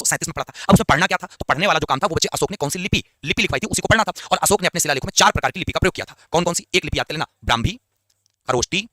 1937 में पढ़ा था। अब उसमें पढ़ना क्या था? तो पढ़ने वाला जो काम था वो बच्चे अशोक ने कौन सी लिपि लिखवाई थी उसी को पढ़ना था। और अशोक ने अपने शिलालेखों में 4 प्रकार की लिपि का प्रयोग किया था। कौन कौन सी? एक लिपि याद कर लेना, ब्राह्मी, खरोष्टी,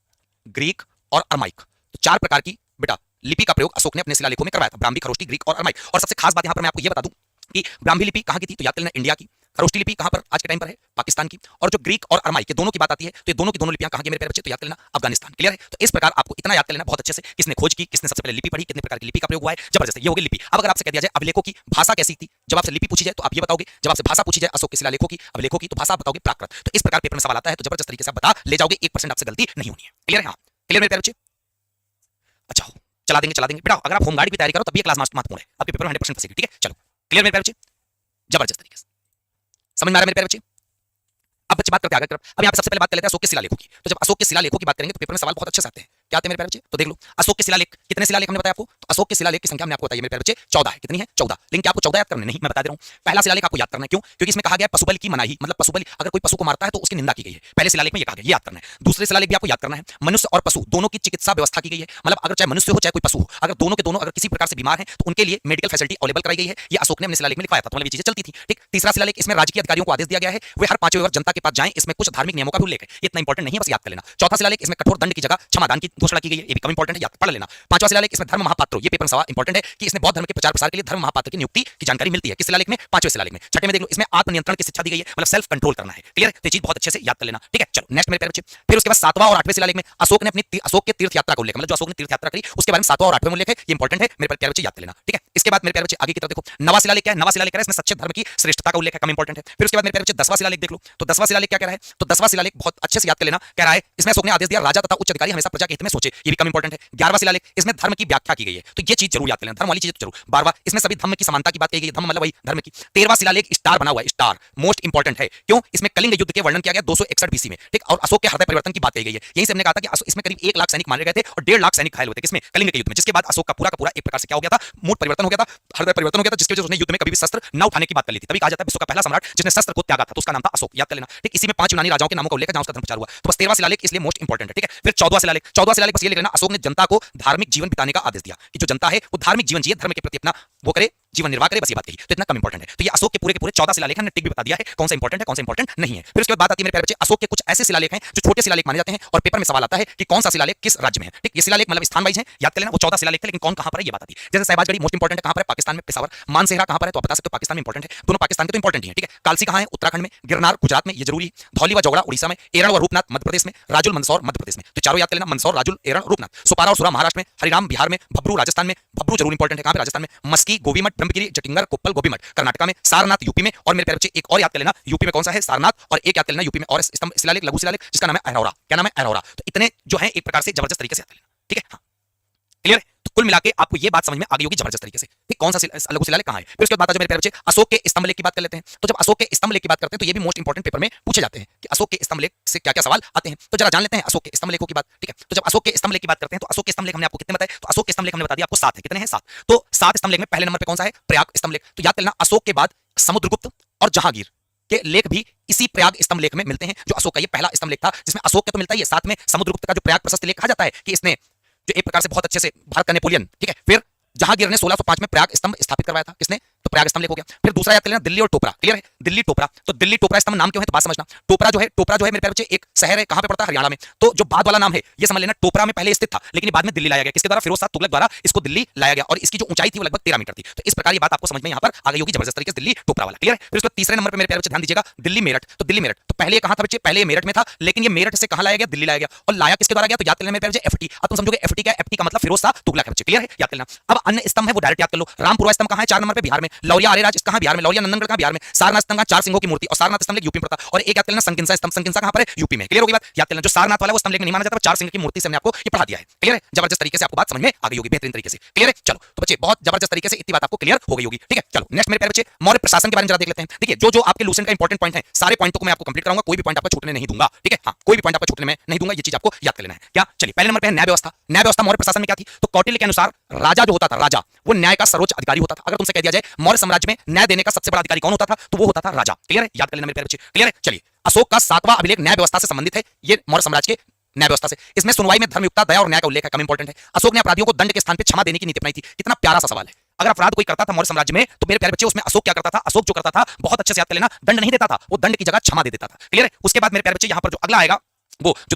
ग्रीक और अरमाइक। तो 4 प्रकार की बेटा लिपि का प्रयोग अशोक ने अपने शिलालेखों में करवाया था, ब्राह्मी, खरोष्टी, ग्रीक और अरमाइक। और सबसे खास बात यहां पर मैं आपको यह बता दूं कि ब्राह्मी लिपि कहां की थी? तो याद कर लेना इंडिया की। खरोष्टी लिपि कहां पर आज के टाइम पर है? पाकिस्तान की। और जो ग्रीक और अरमाइक के दोनों की बात आती है तो ये दोनों की दोनों लिपियां कहां की मेरे प्यारे बच्चे? तो याद कर लेना अफगानिस्तान। क्लियर है? तो इस प्रकार आपको इतना याद कर लेना बहुत अच्छे से, किसने खोज की, किसने सबसे पहले लिपि पढ़ी, कितने प्रकार की लिपि का प्रयोग हुआ है। जबरदस्त, ये हो गई लिपि। अब अगर आपसे कह दिया जाए अभिलेखों की भाषा कैसी थी, जब आपसे लिपि पूछी जाए तो आप ये बताओगे, जब आपसे भाषा पूछी जाए अशोक के शिलालेखों की, अभिलेखों की, तो भाषा आप बताओगे प्राकृत। तो इस प्रकार पेपर में सवाल आता है तो जबरदस्त तरीके से आप बता ले जाओगे, 1% आपसे गलती नहीं होनी है। क्लियर है? हाँ क्लियर मेरे प्यारे बच्चे? अच्छा हो, चला देंगे बेटा। अगर आप होमगार्ड की तैयारी करो तब भी क्लास महत्वपूर्ण है, आपके पेपर में 100% फंसेगी। ठीक है, चलो क्लियर मेरे प्यारे बच्चे? जबरदस्त तरीके से समझ में आ रहा है मेरे प्यारे बच्चे? अब बच्चे बात करते हैं आगे तरफ। अब यहाँ पे सबसे पहले बात कर लेते हैं अशोक के शिलालेखों की। तो जब अशोक के शिलालेखों की बात करेंगे तो पेपर में सवाल बहुत अच्छे से आते हैं। क्या आते हैं मेरे प्यारे बच्चे? तो देख लो अशोक के शिलालेख, कितने शिलालेख हमने बताया आपको? तो अशोक के शिलालेख की संख्या हमने आपको बताई मेरे प्यारे बच्चे 14 है। कितनी है? 14। लेकिन क्या आपको 14 याद करने? नहीं, मैं बता दे रहा हूं। पहला शिलालेख आपको याद करना है। क्यों? क्योंकि इसमें कहा गया पशुबल की मनाही, मतलब पशुबल, अगर कोई पशु को मारता है तो उसकी निंदा की गई है। पहले शिलालेख में ये कहा गया, ये याद करना है। दूसरे शिलालेख भी आपको याद करना है, मनुष्य और पशु दोनों की चिकित्सा व्यवस्था की गई है। मतलब अगर चाहे मनुष्य हो चाहे कोई पशु हो, अगर दोनों के दोनों अगर किसी प्रकार से बीमार हैं तो उनके लिए मेडिकल फैसिलिटी अवेलेबल कराई गई है। ये अशोक ने अपने शिलालेख में लिखवाया था, तो मतलब ये चीजें चलती थी। ठीक। तीसरा शिलालेख, इसमें राजकीय अधिकारियों को आदेश दिया गया है वे हर 5वें वर्ष जनता के पास जाएं, इसमें कुछ धार्मिक नियमों का भी उल्लेख है। ये इतना इंपॉर्टेंट नहीं है, बस याद कर लेना। चौथा शिलालेख, इसमें कठोर दंड की जगह क्षमादान की घोषणा की गई है, ये भी कम इंपॉर्टेंट है, याद पढ़ लेना। पांचवा शिलालेख, इसमें धर्म महापात्रों, ये पेपर में सवाल इंपॉर्टेंट है कि इसमें बौद्ध धर्म के प्रचार प्रसार के लिए धर्म महापात्र की नियुक्ति की जानकारी मिलती है। किस शिलालेख में? 5वें शिलालेख में। छठे में देख लो, इसमें आत्मनियंत्रण की शिक्षा दी गई है, मतलब सेल्फ कंट्रोल करना है। क्लियर? तो ये चीज बहुत अच्छे से याद कर लेना। ठीक है, चलो नेक्स्ट मेरे प्यारे बच्चे। फिर उसके बाद 7वां और 8वें शिलालेख में अशोक ने अपनी अशोक के तीर्थ यात्रा का उल्लेख, मतलब जो अशोक ने तीर्थ यात्रा करी उसके बारे में 7वां और 8वां में उल्लेख है, ये इंपॉर्टेंट है मेरे प्यारे बच्चे, याद कर लेना। ठीक है, इसके बाद मेरे प्यारे बच्चे आगे की तरफ देखो, नवा शिलालेख क्या है? नवा शिलालेख है इसमें सच्चे धर्म की श्रेष्ठता का उल्लेख है, कम इंपॉर्टेंट है। फिर उसके बाद मेरे प्यारे बच्चे 10वां शिलालेख देख लो। तो 10वां शिलालेख क्या कह रहा है? तो 10वां शिलालेख बहुत अच्छे से याद कर लेना, कह रहा है इसमें अशोक ने आदेश दिया राजा तथा उच्च अधिकारी हमेशा प्रजा के हित में सोचे, ये भी कम इंपॉर्टेंट है। 11वां शिलालेख, इसमें धर्म की व्याख्या की गई है, तो ये चीज जरूर याद कर लेना, धर्म वाली चीज जरूर। 12वां, इसमें सभी धर्म की समानता की बात कही गई है, धर्म मतलब वही धर्म की। 13वां शिलालेख स्टार बना हुआ है, स्टार मोस्ट इंपॉर्टेंट है। क्यों? इसमें कलिंग युद्ध के वर्णन किया गया 261 बीसी में। ठीक। और अशोक के हृदय परिवर्तन की बात कही गई है। यहीं से हमने कहा था कि इसमें करीब 1 लाख सैनिक मारे गए थे और 1.5 लाख सैनिक घायल हुए थे, किसमें? कलिंग के युद्ध में। जिसके बाद अशोक का पूरा एक प्रकार से क्या हो गया था? मूड परिवर्तन हो गया था, हृदय परिवर्तन हो गया था, जिसकी वजह से उसने युद्ध में कभी भी शस्त्र न उठाने की बात कर ली थी। तभी कहा जाता है विश्व का पहला सम्राट जिसने शस्त्र को त्यागा था, तो उसका नाम था अशोक, याद कर लेना। ठीक। इसी में 5 यूनानी राजाओं के नामों का उल्लेख है जहां उसका धर्म प्रचार हुआ। तो बस 13वां शिलालेख इसलिए मोस्ट इंपॉर्टेंट है। ठीक है। फिर 14वां शिलालेख, 14वां शिलालेख बस ये लिख लेना, अशोक ने जनता को धार्मिक जीवन बिताने का आदेश दिया कि जो जनता है वो धार्मिक जीवन जिए, धर्म के प्रति अपना वो करे, जीवन निर्वाह करे, बस ये बात कही। तो इतना कम इंपॉर्टेंट है। तो ये अशोक के पूरे 14 शिलालेख हमने टिक भी बता दिया है, कौन सा इंपॉर्टेंट है कौन सा इंपॉर्टेंट नहीं है। फिर उसके बाद बात आती है मेरे प्यारे बच्चे अशोक के कुछ ऐसे शिलालेख हैं जो छोटे शिलालेख माने जाते हैं और पेपर में सवाल आता है कि कौन सा शिलालेख किस राज्य में है। ठीक। ये शिलालेख मतलब स्थान वाइज है, याद कर लेना। वो 14 शिलालेख थे लेकिन कौन कहां पर है ये बात आती है। जैसे साहिबाजगढ़ी मोस्ट इंपॉर्टेंट है, कहां पर है? पाकिस्तान में, पेशावर। मानसेहरा कहां पर है? तो आप बता सकते हो पाकिस्तान में इंपॉर्टेंट है, दोनों पाकिस्तान के तो इंपॉर्टेंट ही है। ठीक है। कालसी कहां है? उत्तराखंड में। गिरनार गुजरात में, ये जरूरी है। धौली व जोगड़ा उड़ीसा में। एरण व रूपनाथ मध्य प्रदेश में। राजुल मंदसौर मध्य प्रदेश में। तो चारों याद कर लेना, मंदसौर, राजुल, एरण, रूपनाथ। सुपारा और सुरा महाराष्ट्र में। हरिराम बिहार में। भब्रू राजस्थान में। भब्रू जरूर इंपॉर्टेंट है, कहां पे? राजस्थान में। मस्की, गोवीमठ, ब्रह्मगिरी, जटिंगर, कोप्पल, गोवीमठ कर्नाटक में। सारनाथ यूपी में। और मेरे प्यारे बच्चे एक और याद कर लेना, यूपी में कौन सा है? सारनाथ। और एक याद कर लेना यूपी में और स्तंभ शिलालेख, लघु शिलालेख, जिसका नाम है अहरौरा। क्या नाम है? अहरौरा। तो इतने जो है एक प्रकार से जबरदस्त तरीके से याद कर लेना। ठीक है, हाँ क्लियर है? तो कुल मिलाके आपको ये बात समझ में आ गई होगी जबरदस्त तरीके से। ठीक। कौन सा लघु शिलालेख कहां है? फिर उसके बाद बात आ जाए मेरे प्यारे बच्चे अशोक के स्तंभ लेख की बात कर लेते हैं। तो जब अशोक के स्तंभ लेख की बात करते हैं तो ये भी मोस्ट इंपॉर्टेंट पेपर में पूछे जाते हैं कि अशोक के स्तंभ लेख से क्या क्या सवाल आते हैं। तो जरा जान लेते हैं अशोक के स्तंभ लेखों की बात। ठीक है। तो जब अशोक के स्तंभ लेख की बात करते हैं तो अशोक के स्तंभ लेख हमने आपको कितने बताए? तो अशोक के स्तंभ लेख हमने बता दिया आपको 7 है। कितने हैं? 7। तो 7 स्तंभ लेख में पहले नंबर पे कौन सा है? प्रयाग स्तंभ लेख। तो याद करना अशोक के बाद समुद्रगुप्त और जहांगीर के लेख भी इसी प्रयाग स्तंभ लेख में मिलते हैं, जो अशोक का ये पहला स्तंभ लेख था, जिसमें अशोक के तो मिलता ही है, साथ में समुद्रगुप्त का जो प्रयाग प्रशस्त लेख कहा जाता है कि इसने जो एक प्रकार से बहुत अच्छे से भारत का नेपोलियन। ठीक है। फिर जहांगीर ने 1605 में प्रयाग स्तंभ स्थापित करवाया था, किसने? तो प्रयाग स्तंभ लेख हो गया। फिर दूसरा याद कर लेना दिल्ली और टोपरा। क्लियर है? दिल्ली टोपरा। तो दिल्ली टोपरा स्तंभ नाम क्यों है? तो बात समझना, टोपरा जो है मेरे प्यारे बच्चे एक शहर है, कहां पे पड़ता है? हरियाणा में। तो जो बाद वाला नाम है ये समझ लेना टोपरा में पहले स्थित था लेकिन ये बाद में दिल्ली लाया गया, किसके द्वारा? फिरोज शाह तुगलक द्वारा इसको दिल्ली लाया गया और इसकी जो ऊंचाई थी वो लगभग 13 मीटर थी। तो इस प्रकार ये बात आपको समझ में यहां पर आ गई होगी जबरदस्त तरीके से, दिल्ली टोपरा वाला। क्लियर है? फिर उसके तीसरे नंबर पर मेरे प्यारे बच्चे ध्यान दीजिएगा, दिल्ली मेरठ। तो दिल्ली मेरठ तो पहले कहां था बच्चे? पहले मेरठ में था लेकिन ये मेरठ से कहां लाया गया? दिल्ली लाया गया। और लाया किसके द्वारा गया? तो याद कर लेना मेरे प्यारे बच्चे एफटी। अब तुम समझोगे एफटी क्या है? एफटी का मतलब फिरोज शाह तुगलक है बच्चे। क्लियर है? याद कर लेना। अब अन्य स्तंभ है वो डायरेक्ट याद कर लो। रामपुरा स्तंभ कहां है? 4 नंबर पे बिहार में। लौरिया आर्यराज कहां? बिहार में। लौरिया नंदनगढ़ कहां? बिहार में। सारनाथ स्तंभ का 4 सिंहों की मूर्ति और सारनाथ स्तंभ यूपी में पड़ता। और एक याद कर लेना संकिंसा स्तंभ। संकिंसा कहां पर है? यूपी में। क्लियर होगी बात? याद कर लेना जो सारनाथ वाला वो स्तंभ लेके नहीं माना जाता, 4 सिंह की मूर्ति से हमने आपको ये पढ़ा दिया है। क्लियर है? जबरदस्त तरीके से आपको बात समझ में आ गई होगी, बेहतरीन तरीके से। क्लियर है? चलो तो बच्चे बहुत जबरदस्त तरीके से इतनी बात आपको क्लियर हो गई होगी। ठीक है। चलो नेक्स्ट मेरे प्यारे बच्चे मौर्य प्रशासन के बारे में जरा देख लेते हैं। देखिए जो आपके लूसेंट का इंपॉर्टेंट पॉइंट है सारे पॉइंटों को मैं आपको कंप्लीट कराऊंगा, कोई भी पॉइंट आपको छूटने नहीं दूंगा। ठीक है? हाँ कोई भी पॉइंट आपको छूटने में नहीं दूंगा, ये चीज आपको याद कर लेना है। क्या? चलिए पहले नंबर पे है न्याय व्यवस्था। न्याय व्यवस्था मौर्य प्रशासन में क्या थी? तो कौटिल्य के अनुसार राजा जो होता था, राजा वो न्याय का सर्वोच्च अधिकारी होता था। अगर तुमसे कह दिया जाए मौर्य साम्राज्य में न्याय देने का सबसे बड़ा अधिकारी कौन होता था? तो वो होता था राजा। क्लियर है? याद कर लेना मेरे प्यारे बच्चे। क्लियर है? चलिए अशोक का 7वां अभिलेख न्याय व्यवस्था से संबंधित है, ये मौर्य साम्राज्य के न्याय व्यवस्था से। इसमें सुनवाई में धर्मयुक्ता, दया और न्याय का उल्लेख है, कम इंपॉर्टेंट है। अशोक ने अपराधियों को दंड के स्थान पे क्षमा देने की नीति अपनाई थी। कितना प्यारा सा सवाल है। अगर अपराध कोई करता था मौर्य साम्राज्य में तो मेरे प्यारे बच्चे उसमें अशोक क्या करता था, अशोक जो करता था बहुत अच्छे से याद कर लेना, दंड नहीं देता था, वो दंड की जगह क्षमा दे देता था। क्लियर है? उसके बाद मेरे प्यारे बच्चे यहां पर जो अगला आएगा वो जो